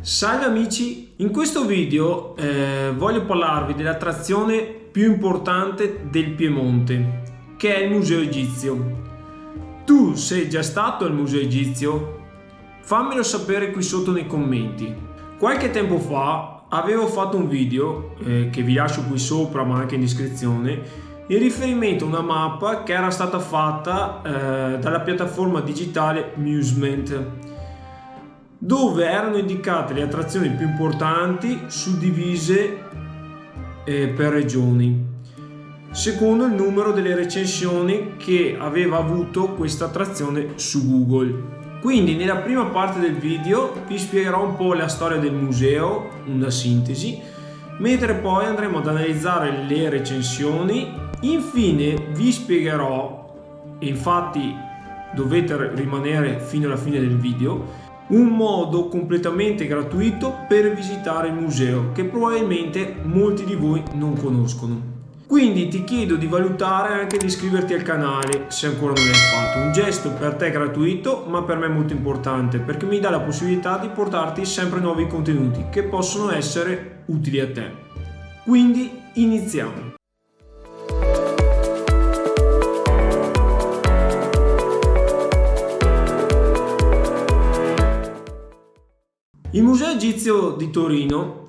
Salve amici, in questo video voglio parlarvi dell'attrazione più importante del Piemonte, che è il Museo Egizio. Tu sei già stato al Museo Egizio? Fammelo sapere qui sotto nei commenti. Qualche tempo fa avevo fatto un video, che vi lascio qui sopra ma anche in descrizione, in riferimento a una mappa che era stata fatta dalla piattaforma digitale Musement, dove erano indicate le attrazioni più importanti suddivise per regioni, secondo il numero delle recensioni che aveva avuto questa attrazione su Google. Quindi nella prima parte del video vi spiegherò un po' la storia del museo, una sintesi, mentre poi andremo ad analizzare le recensioni. Infine vi spiegherò, e infatti dovete rimanere fino alla fine del video, un modo completamente gratuito per visitare il museo che probabilmente molti di voi non conoscono. Quindi ti chiedo di valutare anche di iscriverti al canale se ancora non l'hai fatto. Un gesto per te gratuito, ma per me molto importante, perché mi dà la possibilità di portarti sempre nuovi contenuti che possono essere utili a te. Quindi iniziamo. Il Museo Egizio di Torino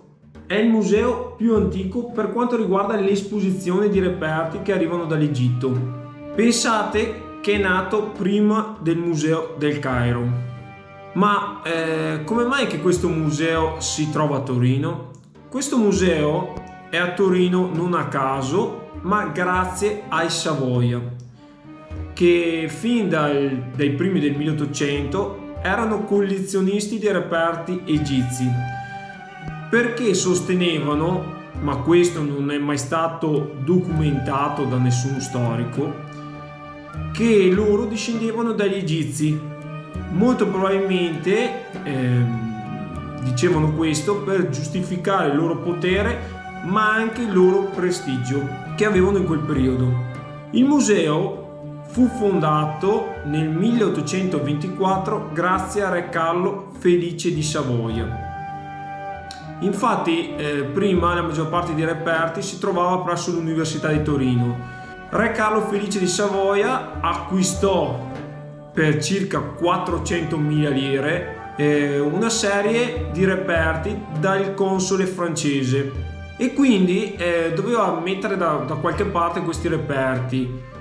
è il museo più antico per quanto riguarda l'esposizione di reperti che arrivano dall'Egitto. Pensate che è nato prima del Museo del Cairo. Ma come mai che questo museo si trova a Torino? Questo museo è a Torino non a caso, ma grazie ai Savoia, che fin dai primi del 1800 erano collezionisti di reperti egizi, perché sostenevano, ma questo non è mai stato documentato da nessun storico, che loro discendevano dagli egizi. Molto probabilmente dicevano questo per giustificare il loro potere, ma anche il loro prestigio che avevano in quel periodo. Il museo fu fondato nel 1824 grazie a Re Carlo Felice di Savoia. Infatti prima la maggior parte dei reperti si trovava presso l'Università di Torino. Re Carlo Felice di Savoia acquistò per circa 400.000 lire una serie di reperti dal console francese e quindi doveva mettere da qualche parte questi reperti.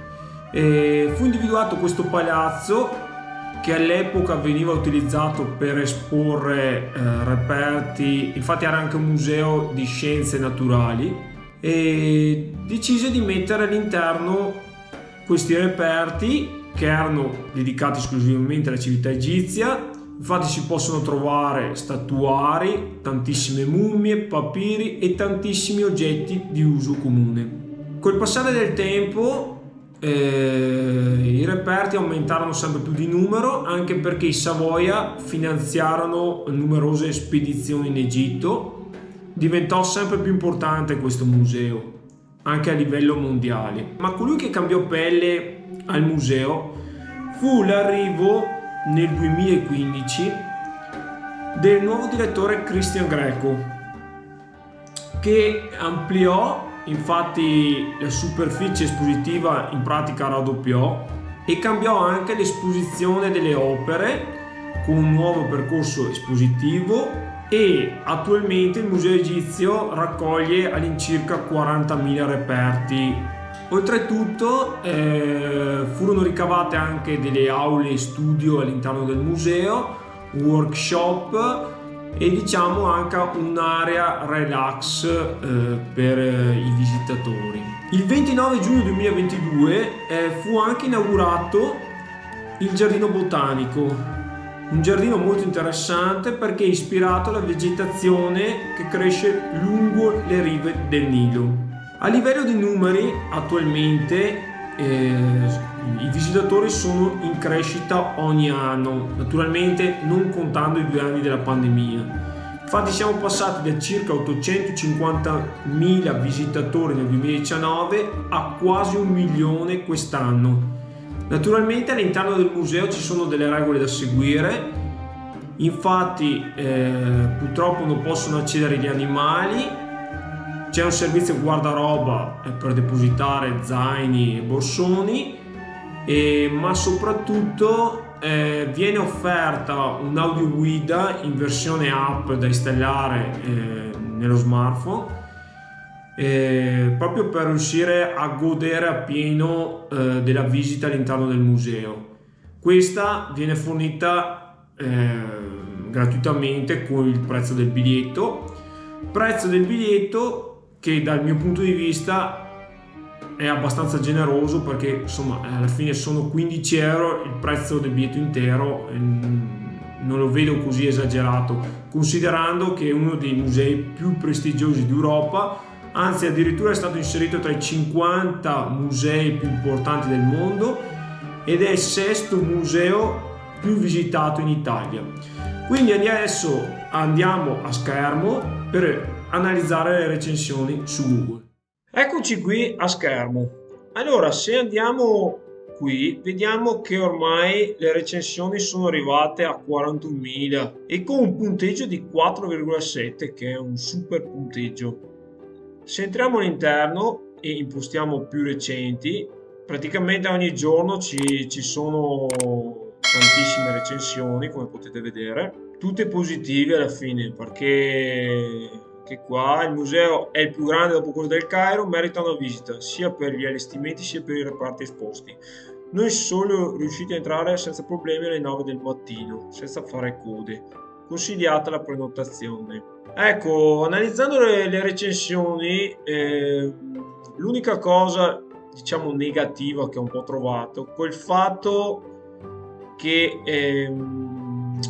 Fu individuato questo palazzo che all'epoca veniva utilizzato per esporre reperti, infatti era anche un museo di scienze naturali, e decise di mettere all'interno questi reperti che erano dedicati esclusivamente alla civiltà egizia. Infatti si possono trovare statuari, tantissime mummie, papiri e tantissimi oggetti di uso comune. Col passare del tempo i reperti aumentarono sempre più di numero, anche perché i Savoia finanziarono numerose spedizioni in Egitto. Diventò sempre più importante questo museo anche a livello mondiale. Ma colui che cambiò pelle al museo fu l'arrivo nel 2015 del nuovo direttore Christian Greco, che ampliò infatti la superficie espositiva, in pratica raddoppiò, e cambiò anche l'esposizione delle opere con un nuovo percorso espositivo, e attualmente il Museo Egizio raccoglie all'incirca 40.000 reperti. Oltretutto furono ricavate anche delle aule studio all'interno del museo, workshop e diciamo anche un'area relax per i visitatori. Il 29 giugno 2022 fu anche inaugurato il Giardino Botanico, un giardino molto interessante perché è ispirato alla vegetazione che cresce lungo le rive del Nilo. A livello di numeri attualmente i visitatori sono in crescita ogni anno, naturalmente non contando i 2 anni della pandemia. Infatti siamo passati da circa 850.000 visitatori nel 2019 a quasi 1 milione quest'anno. Naturalmente all'interno del museo ci sono delle regole da seguire, Infatti purtroppo non possono accedere gli animali, c'è un servizio guardaroba per depositare zaini e borsoni, ma soprattutto viene offerta un'audioguida in versione app da installare nello smartphone, proprio per riuscire a godere appieno della visita all'interno del museo. Questa viene fornita gratuitamente con il prezzo del biglietto che dal mio punto di vista è abbastanza generoso, perché insomma alla fine sono 15 euro il prezzo del biglietto intero, non lo vedo così esagerato, considerando che è uno dei musei più prestigiosi d'Europa, anzi addirittura è stato inserito tra i 50 musei più importanti del mondo ed è il sesto museo più visitato in Italia. Quindi adesso andiamo a schermo per analizzare le recensioni su Google. Eccoci qui a schermo. Allora, se andiamo qui, vediamo che ormai le recensioni sono arrivate a 41.000 e con un punteggio di 4,7, che è un super punteggio. Se entriamo all'interno e impostiamo più recenti, praticamente ogni giorno ci sono tantissime recensioni, come potete vedere, tutte positive alla fine, perché qua il museo è il più grande dopo quello del Cairo, merita una visita sia per gli allestimenti sia per i reparti esposti. Noi siamo riusciti a entrare senza problemi alle 9 del mattino, senza fare code. Consigliata la prenotazione. Ecco, analizzando le recensioni, l'unica cosa diciamo negativa che ho un po' trovato, quel fatto che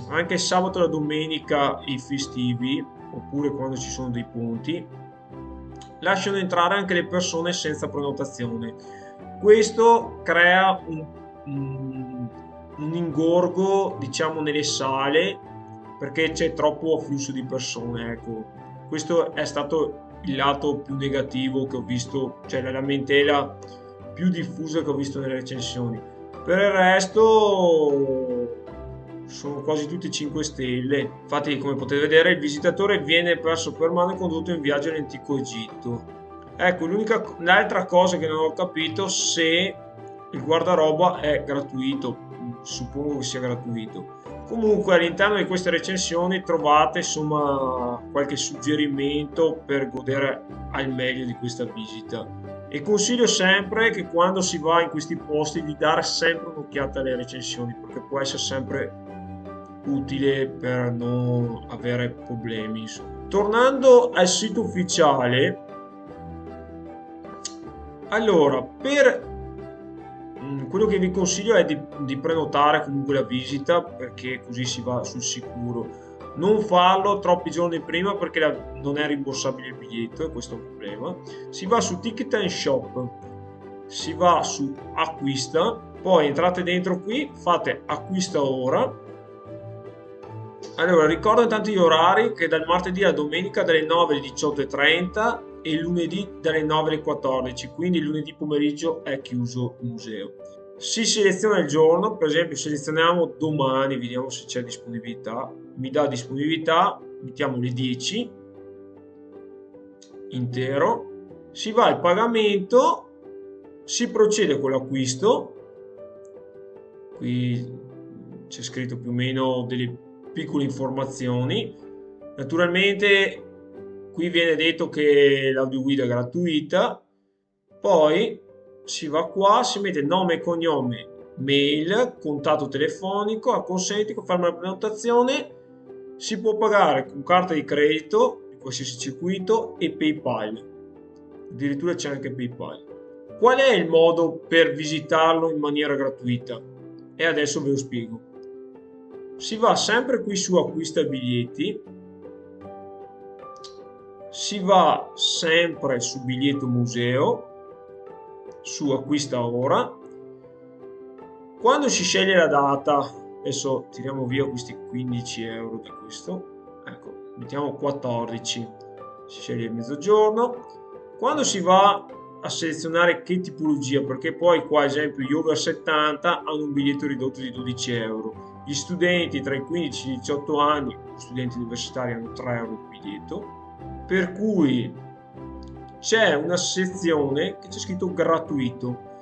anche sabato e la domenica, i festivi, oppure quando ci sono dei ponti, lasciano entrare anche le persone senza prenotazione. Questo crea un ingorgo, diciamo, nelle sale, perché c'è troppo afflusso di persone. Ecco, questo è stato il lato più negativo che ho visto, cioè la lamentela più diffusa che ho visto nelle recensioni. Per il resto sono quasi tutti 5 stelle. Infatti, come potete vedere, il visitatore viene perso per mano e condotto in viaggio all'antico Egitto. Ecco, l'altra cosa che non ho capito, se il guardaroba è gratuito. Suppongo che sia gratuito. Comunque all'interno di queste recensioni trovate insomma qualche suggerimento per godere al meglio di questa visita. E consiglio sempre che quando si va in questi posti di dare sempre un'occhiata alle recensioni, perché può essere sempre utile per non avere problemi. Tornando al sito ufficiale, allora, per quello che vi consiglio è di prenotare comunque la visita, perché così si va sul sicuro. Non farlo troppi giorni prima, perché non è rimborsabile il biglietto, e questo è un problema. Si va su Ticket and Shop, si va su Acquista, poi entrate dentro qui, fate Acquista ora. Allora, ricordo intanto gli orari, che dal martedì alla domenica dalle 9 alle 18:30 e il lunedì dalle 9 alle 14, quindi il lunedì pomeriggio è chiuso il museo. Si seleziona il giorno, per esempio selezioniamo domani, vediamo se c'è disponibilità. Mi dà disponibilità, mettiamo le 10 intero, si va al pagamento, si procede con l'acquisto. Qui c'è scritto più o meno delle piccole informazioni. Naturalmente qui viene detto che l'audioguida è gratuita, poi si va qua, si mette nome e cognome, mail, contatto telefonico, acconsenti, conferma la prenotazione. Si può pagare con carta di credito di qualsiasi circuito e PayPal, addirittura c'è anche PayPal. Qual è il modo per visitarlo in maniera gratuita? E adesso ve lo spiego. Si va sempre qui su acquista biglietti, si va sempre su biglietto museo, su acquista ora. Quando si sceglie la data, adesso tiriamo via questi 15 euro di questo, ecco, mettiamo 14, si sceglie il mezzogiorno. Quando si va a selezionare che tipologia, perché poi qua esempio gli over 70 hanno un biglietto ridotto di 12 euro, Gli studenti tra i 15 e i 18 anni, studenti universitari, hanno 3 euro di biglietto, per cui c'è una sezione che c'è scritto gratuito.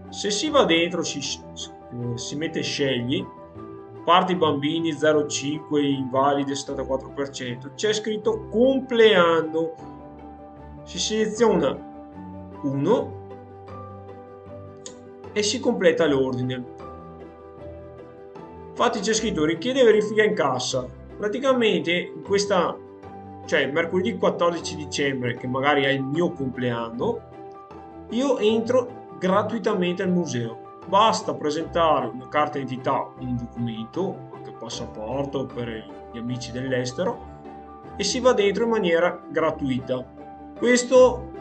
Se si va dentro, si mette scegli, parte i bambini 0,5, invalidi 74%, c'è scritto compleanno, si seleziona uno e si completa l'ordine. Infatti c'è scritto richiede verifica in cassa. Praticamente in questa, cioè mercoledì 14 dicembre, che magari è il mio compleanno, io entro gratuitamente al museo. Basta presentare una carta d'identità, un documento, anche il passaporto per gli amici dell'estero, e si va dentro in maniera gratuita. Questo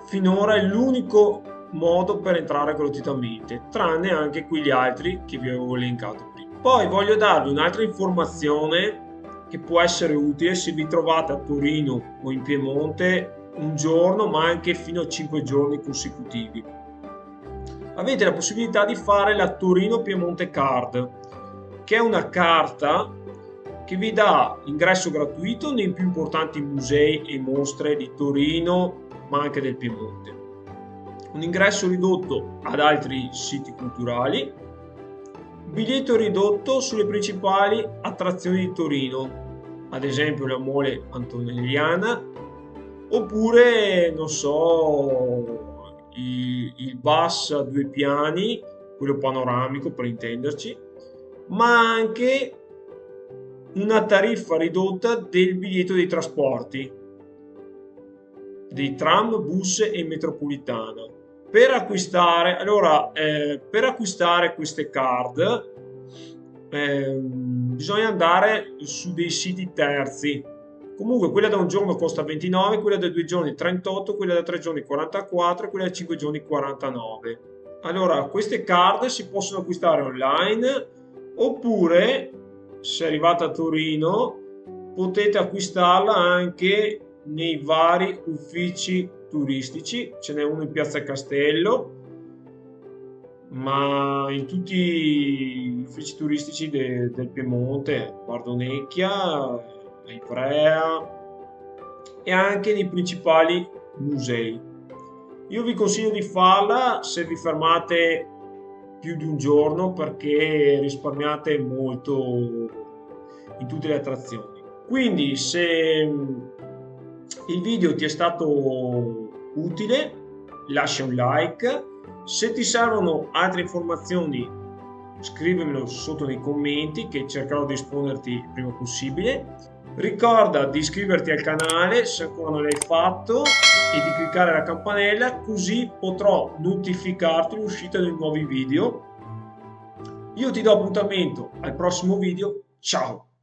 finora è l'unico modo per entrare gratuitamente, tranne anche quegli altri che vi avevo elencato prima. Poi voglio darvi un'altra informazione che può essere utile se vi trovate a Torino o in Piemonte un giorno, ma anche fino a 5 giorni consecutivi. Avete la possibilità di fare la Torino Piemonte Card, che è una carta che vi dà ingresso gratuito nei più importanti musei e mostre di Torino, ma anche del Piemonte. Un ingresso ridotto ad altri siti culturali, biglietto ridotto sulle principali attrazioni di Torino, ad esempio la Mole Antonelliana, oppure, non so, il bus a 2 piani, quello panoramico per intenderci, ma anche una tariffa ridotta del biglietto dei trasporti, dei tram, bus e metropolitana. Per acquistare, per acquistare queste card bisogna andare su dei siti terzi. Comunque quella da un giorno costa 29, quella da 2 giorni 38, quella da 3 giorni 44 e quella da 5 giorni 49. Allora, queste card si possono acquistare online, oppure se arrivate a Torino potete acquistarla anche nei vari uffici turistici. Ce n'è uno in Piazza Castello, ma in tutti gli uffici turistici del Piemonte, Bardonecchia, Ivrea e anche nei principali musei. Io vi consiglio di farla se vi fermate più di un giorno, perché risparmiate molto in tutte le attrazioni. Quindi se il video ti è stato utile, lascia un like. Se ti servono altre informazioni, scrivimelo sotto nei commenti che cercherò di risponderti il prima possibile. Ricorda di iscriverti al canale se ancora non l'hai fatto e di cliccare la campanella, così potrò notificarti l'uscita dei nuovi video. Io ti do appuntamento al prossimo video. Ciao!